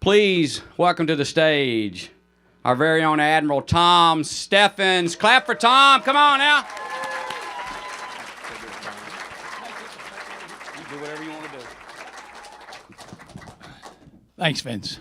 Please welcome to the stage our very own Admiral Tom Steffens. Clap for Tom. Come on now. You do whatever you want to do. Thanks, Vince.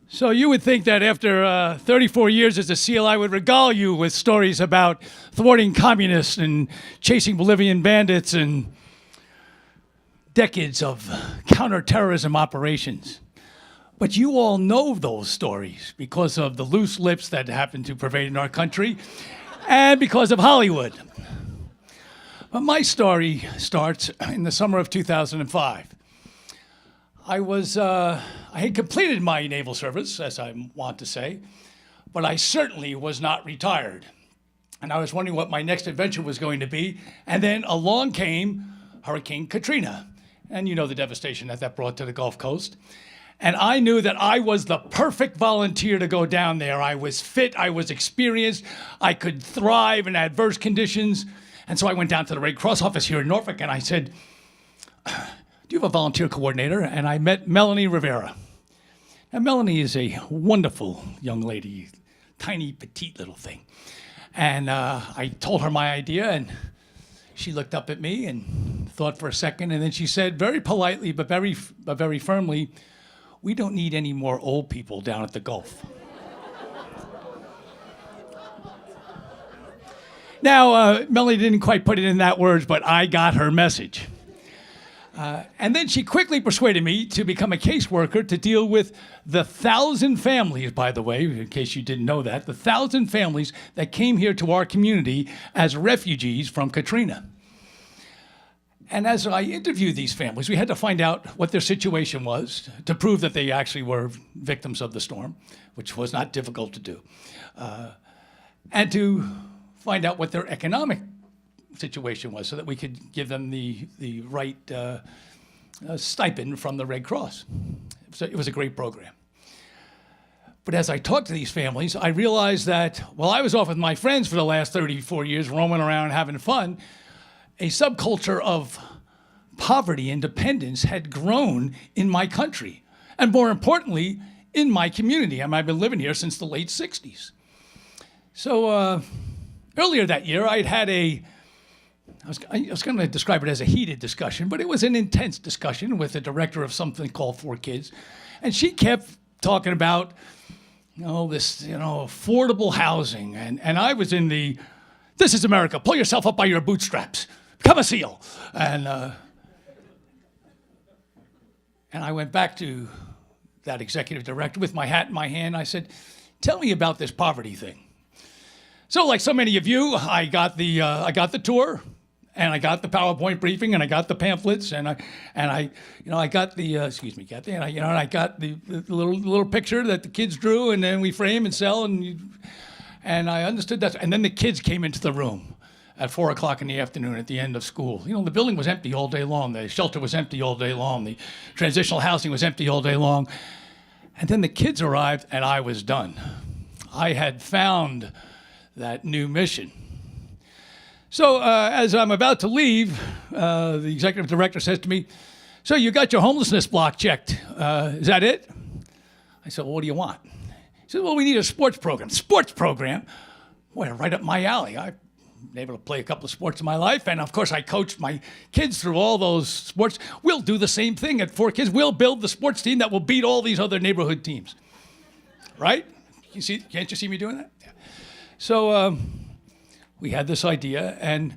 So you would think that after 34 years as a SEAL, I would regale you with stories about thwarting communists and chasing Bolivian bandits and decades of counterterrorism operations. But you all know those stories because of the loose lips that happen to pervade in our country and because of Hollywood. But my story starts in the summer of 2005. I had completed my naval service, as I want to say, but I certainly was not retired. And I was wondering what my next adventure was going to be. And then along came Hurricane Katrina. And you know the devastation that brought to the Gulf Coast. And I knew that I was the perfect volunteer to go down there. I was fit, I was experienced, I could thrive in adverse conditions. And so I went down to the Red Cross office here in Norfolk and I said, do you have a volunteer coordinator? And I met Melanie Rivera. Now, Melanie is a wonderful young lady, tiny, petite little thing. And I told her my idea, and she looked up at me and thought for a second, and then she said very politely, but very firmly, we don't need any more old people down at the Gulf. Now, Melanie didn't quite put it in that words, but I got her message. And then she quickly persuaded me to become a caseworker to deal with the 1,000 families, by the way, in case you didn't know that, the 1,000 families that came here to our community as refugees from Katrina. And as I interviewed these families, we had to find out what their situation was to prove that they actually were victims of the storm, which was not difficult to do, and to find out what their economic situation was so that we could give them the right stipend from the Red Cross. So it was a great program. But as I talked to these families, I realized that while I was off with my friends for the last 34 years, roaming around having fun, a subculture of poverty and dependence had grown in my country, and more importantly, in my community. I've been living here since the late 60s. So earlier that year, I was going to describe it as a heated discussion, but it was an intense discussion with the director of something called 4Kids. And she kept talking about, this, affordable housing. And I was in the, this is America, pull yourself up by your bootstraps, become a SEAL. And I went back to that executive director with my hat in my hand. I said, tell me about this poverty thing. So like so many of you, I got the tour, and I got the PowerPoint briefing, and I got the pamphlets, and I got the excuse me, Kathy, and I got the little picture that the kids drew, and then we frame and sell, and I understood that. And then the kids came into the room at 4 o'clock in the afternoon at the end of school. The building was empty all day long. The shelter was empty all day long. The transitional housing was empty all day long. And then the kids arrived, and I was done. I had found that new mission. So as I'm about to leave, the executive director says to me, so you got your homelessness block checked. Is that it? I said, well, what do you want? He said, well, we need a sports program. Sports program? Boy, right up my alley. I've been able to play a couple of sports in my life, and of course I coached my kids through all those sports. We'll do the same thing at 4Kids. We'll build the sports team that will beat all these other neighborhood teams. Right? Can't you see me doing that? Yeah. So we had this idea, and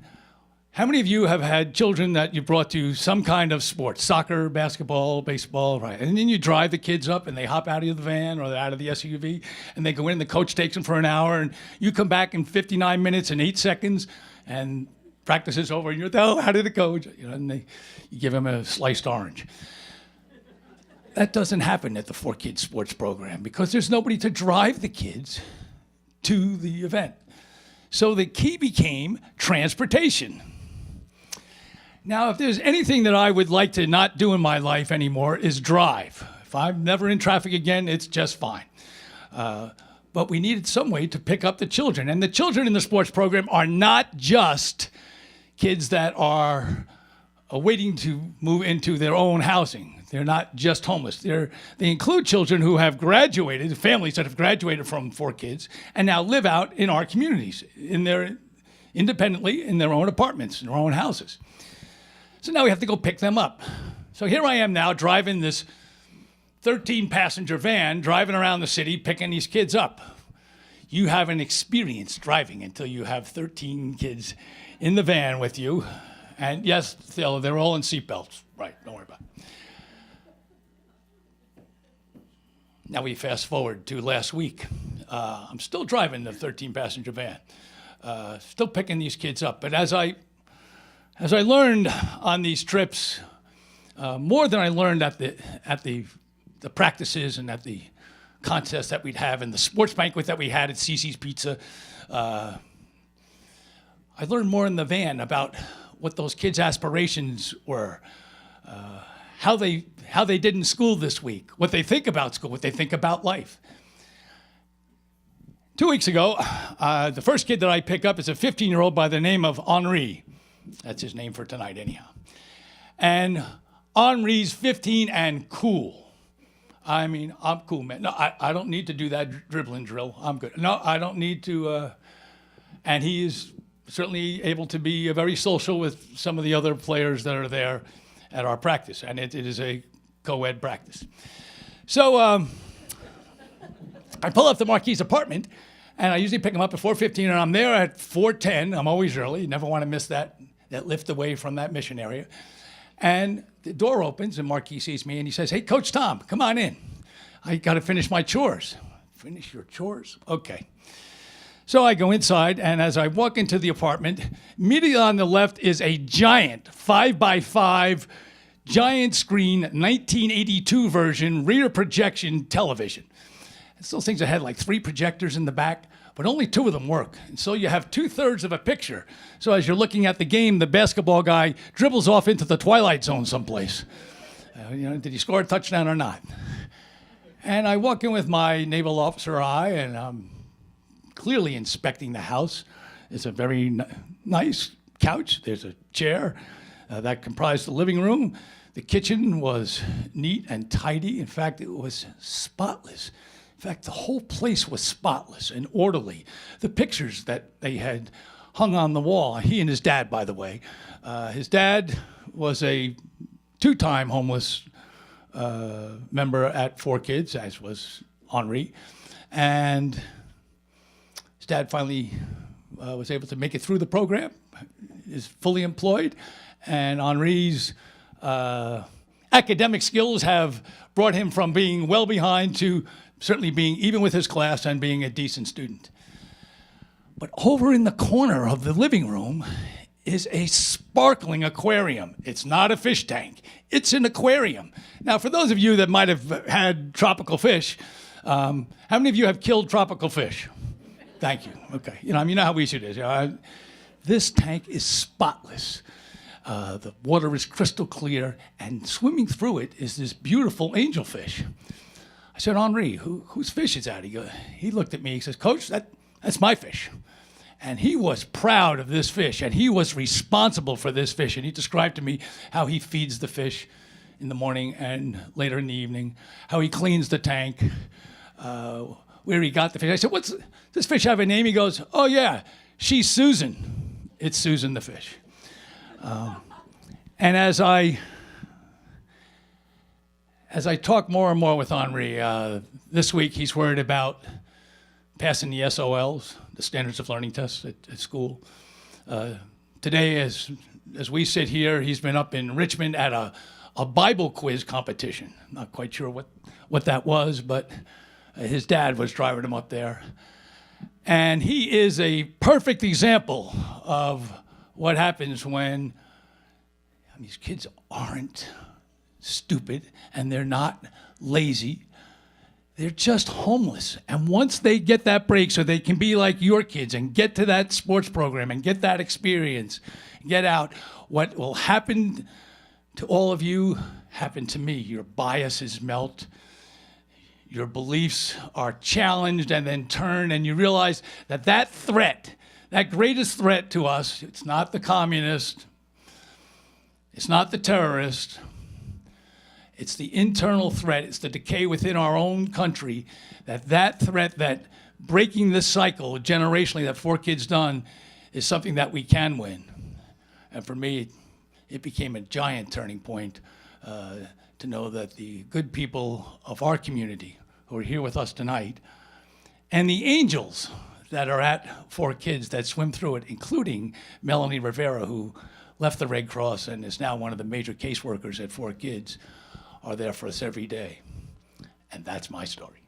how many of you have had children that you brought to some kind of sport, soccer, basketball, baseball, right? And then you drive the kids up, and they hop out of the van or out of the SUV, and they go in, the coach takes them for an hour, and you come back in 59 minutes and 8 seconds, and practice is over, and you're, oh, how did it go? And you give them a sliced orange. That doesn't happen at the 4Kids sports program because there's nobody to drive the kids to the event. So the key became transportation. Now, if there's anything that I would like to not do in my life anymore is drive. If I'm never in traffic again, it's just fine. But we needed some way to pick up the children. And the children in the sports program are not just kids that are waiting to move into their own housing. They're not just homeless. They include children who have graduated, families that have graduated from 4Kids, and now live out in our communities, independently in their own apartments, in their own houses. So now we have to go pick them up. So here I am now driving this 13-passenger van, driving around the city, picking these kids up. You haven't experienced driving until you have 13 kids in the van with you. And yes, they're all in seatbelts. Right, don't worry about it. Now we fast forward to last week. I'm still driving the 13-passenger van, still picking these kids up. But as I learned on these trips, more than I learned at the practices and at the contests that we'd have and the sports banquet that we had at Cece's Pizza, I learned more in the van about what those kids' aspirations were, how they did in school this week, what they think about school, what they think about life. 2 weeks ago, the first kid that I pick up is a 15-year-old by the name of Henri. That's his name for tonight anyhow. And Henri's 15 and cool. I mean, I'm cool, man. No, I don't need to do that dribbling drill. I'm good. No, I don't need to. And he is certainly able to be very social with some of the other players that are there at our practice. And it is a co-ed practice. So I pull up to Marquis' apartment, and I usually pick him up at 4:15, and I'm there at 4:10. I'm always early. You never want to miss that lift away from that mission area. And the door opens, and Marquis sees me, and he says, "Hey, Coach Tom, come on in. I got to finish my chores." Finish your chores? Okay. So I go inside, and as I walk into the apartment, immediately on the left is a giant 5x5 giant screen 1982 version rear projection television. It's those things that had like 3 projectors in the back, but only 2 of them work. And so you have 2/3 of a picture. So as you're looking at the game, the basketball guy dribbles off into the twilight zone someplace. Did he score a touchdown or not? And I walk in with my naval officer eye, and I'm clearly inspecting the house. It's a very nice couch. There's a chair that comprised the living room. The kitchen was neat and tidy. In fact, it was spotless. In fact, the whole place was spotless and orderly. The pictures that they had hung on the wall, he and his dad, by the way. His dad was a 2-time homeless member at 4Kids, as was Henri. And his dad finally was able to make it through the program, is fully employed, and Henri's academic skills have brought him from being well behind to certainly being even with his class and being a decent student. But over in the corner of the living room is a sparkling aquarium. It's not a fish tank. It's an aquarium. Now, for those of you that might have had tropical fish, how many of you have killed tropical fish? Thank you. Okay. You know how easy it is. This tank is spotless. The water is crystal clear, and swimming through it is this beautiful angelfish. I said, "Henri, whose fish is that?" He looked at me. He says, "Coach, that's my fish." And he was proud of this fish, and he was responsible for this fish. And he described to me how he feeds the fish in the morning and later in the evening, how he cleans the tank, where he got the fish. I said, "What's this fish have a name?" He goes, "Oh yeah, she's Susan. It's Susan the fish." And as I talk more and more with Henri, this week he's worried about passing the SOLs, the Standards of Learning tests at school. Today, as we sit here, he's been up in Richmond at a Bible quiz competition. Not quite sure what that was, but his dad was driving him up there. And he is a perfect example of what happens when these kids aren't stupid and they're not lazy. They're just homeless. And once they get that break so they can be like your kids and get to that sports program and get that experience, get out, what will happen to all of you happened to me. Your biases melt. Your beliefs are challenged and then turned, and you realize that threat, that greatest threat to us, it's not the communist, it's not the terrorist, It's the internal threat. It's the decay within our own country. That threat, that breaking this cycle generationally that 4Kids done, is something that we can win. And for me, it became a giant turning point to know that the good people of our community who are here with us tonight, and the angels that are at 4Kids that swim through it, including Melanie Rivera, who left the Red Cross and is now one of the major caseworkers at 4Kids, are there for us every day. And that's my story.